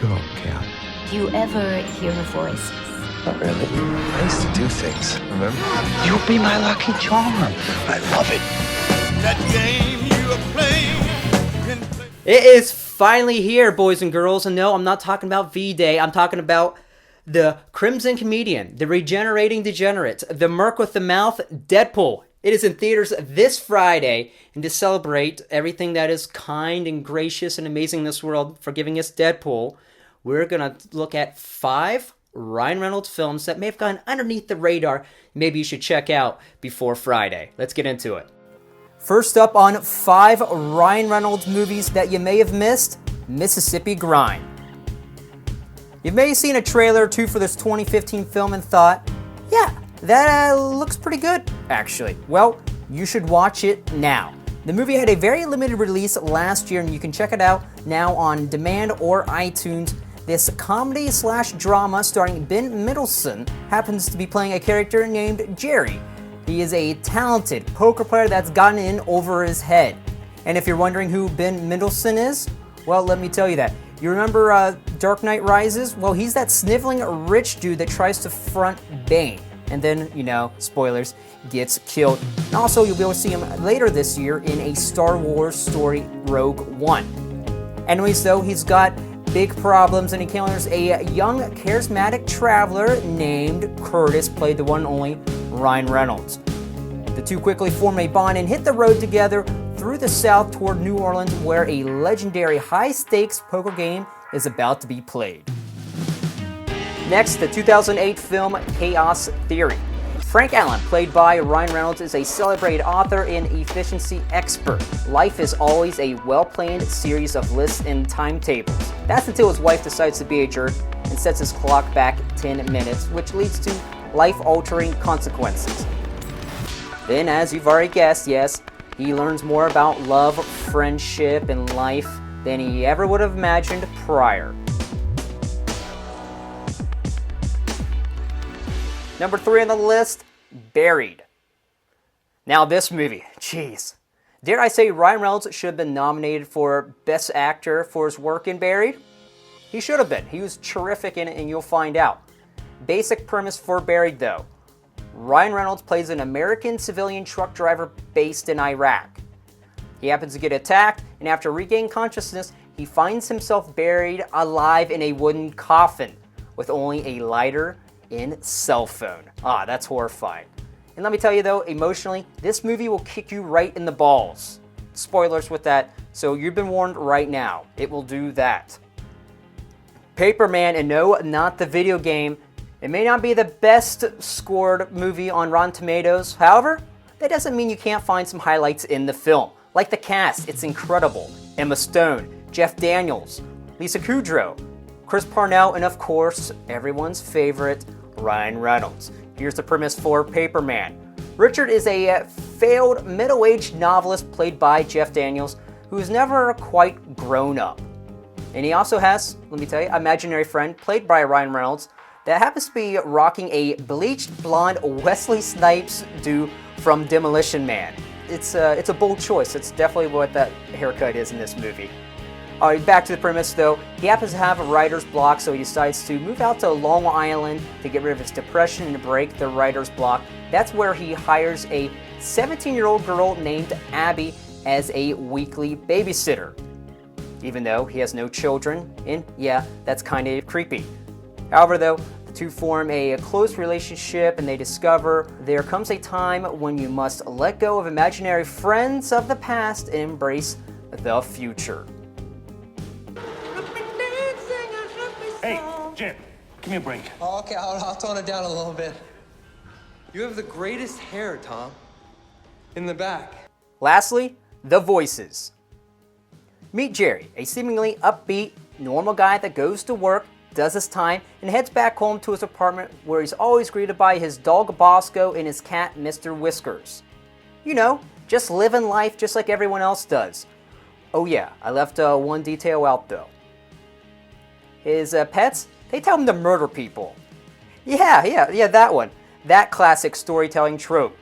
Go, Cat. Do you ever hear her voice? Not really. I used to do things, remember? You'll be my lucky charm. I love it. That game you are playing. It is finally here, boys and girls. And no, I'm not talking about V-Day. I'm talking about the Crimson Comedian, the Regenerating Degenerate, the Merc with the Mouth, Deadpool. It is in theaters this Friday. And to celebrate everything that is kind and gracious and amazing in this world for giving us Deadpool, we're going to look at 5 Ryan Reynolds films that may have gone underneath the radar. Maybe you should check out before Friday. Let's get into it. First up on 5 Ryan Reynolds movies that you may have missed, Mississippi Grind. You may have seen a trailer or two for this 2015 film and thought, yeah, that looks pretty good, actually. Well, you should watch it now. The movie had a very limited release last year, and you can check it out now on demand or iTunes. This comedy/drama starring Ben Mendelsohn happens to be playing a character named Jerry. He is a talented poker player that's gotten in over his head. And if you're wondering who Ben Mendelsohn is, well, let me tell you that. You remember Dark Knight Rises? Well, he's that sniveling rich dude that tries to front Bane. And then, spoilers, gets killed. And also, you'll be able to see him later this year in a Star Wars story, Rogue One. Anyways, though, he's got big problems and encounters a young, charismatic traveler named Curtis, played the one and only Ryan Reynolds. The two quickly form a bond and hit the road together through the South toward New Orleans, where a legendary high-stakes poker game is about to be played. Next, the 2008 film Chaos Theory. Frank Allen, played by Ryan Reynolds, is a celebrated author and efficiency expert. Life is always a well-planned series of lists and timetables. That's until his wife decides to be a jerk and sets his clock back 10 minutes, which leads to life-altering consequences. Then, as you've already guessed, yes, he learns more about love, friendship, and life than he ever would have imagined prior. Number 3 on the list, Buried. Now this movie, jeez. Dare I say Ryan Reynolds should have been nominated for Best Actor for his work in Buried? He should have been. He was terrific in it, and you'll find out. Basic premise for Buried, though. Ryan Reynolds plays an American civilian truck driver based in Iraq. He happens to get attacked, and after regaining consciousness, he finds himself buried alive in a wooden coffin with only a lighter and cell phone. That's horrifying. And let me tell you though, emotionally, this movie will kick you right in the balls. Spoilers with that, so you've been warned right now. It will do that. Paperman, and no, not the video game. It may not be the best scored movie on Rotten Tomatoes. However, that doesn't mean you can't find some highlights in the film. Like the cast, it's incredible. Emma Stone, Jeff Daniels, Lisa Kudrow, Chris Parnell, and of course, everyone's favorite, Ryan Reynolds. Here's the premise for Paperman. Richard is a failed middle-aged novelist played by Jeff Daniels who's never quite grown up. And he also has, let me tell you, an imaginary friend played by Ryan Reynolds that happens to be rocking a bleached blonde Wesley Snipes do from Demolition Man. It's a bold choice. It's definitely what that haircut is in this movie. Alright, back to the premise though. He happens to have a writer's block, so he decides to move out to Long Island to get rid of his depression and break the writer's block. That's where he hires a 17-year-old girl named Abby as a weekly babysitter. Even though he has no children, and yeah, that's kind of creepy. However though, the two form a close relationship and they discover there comes a time when you must let go of imaginary friends of the past and embrace the future. Hey, Jim, give me a break. Oh, okay, I'll tone it down a little bit. You have the greatest hair, Tom. In the back. Lastly, the voices. Meet Jerry, a seemingly upbeat, normal guy that goes to work, does his time, and heads back home to his apartment where he's always greeted by his dog Bosco and his cat Mr. Whiskers. Just living life just like everyone else does. Oh yeah, I left one detail out though. His pets, they tell him to murder people. Yeah, that one. That classic storytelling trope.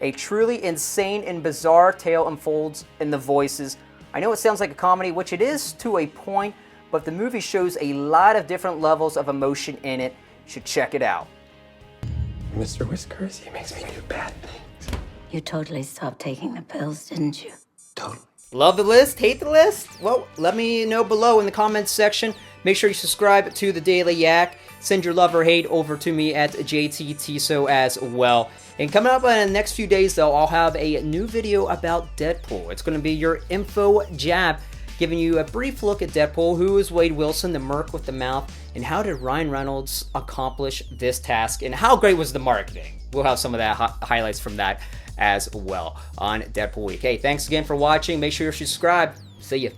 A truly insane and bizarre tale unfolds in the voices. I know it sounds like a comedy, which it is to a point, but the movie shows a lot of different levels of emotion in it. You should check it out. Mr. Whiskers, he makes me do bad things. You totally stopped taking the pills, didn't you? Totally. Love the list? Hate the list? Well, let me know below in the comments section. Make sure you subscribe to the Daily Yak. Send your love or hate over to me at JTTso as well. And coming up in the next few days, though, I'll have a new video about Deadpool. It's going to be your info jab, giving you a brief look at Deadpool, who is Wade Wilson, the merc with the mouth, and how did Ryan Reynolds accomplish this task, and how great was the marketing. We'll have some of that highlights from that as well on Deadpool Week. Hey, thanks again for watching. Make sure you subscribe. See ya.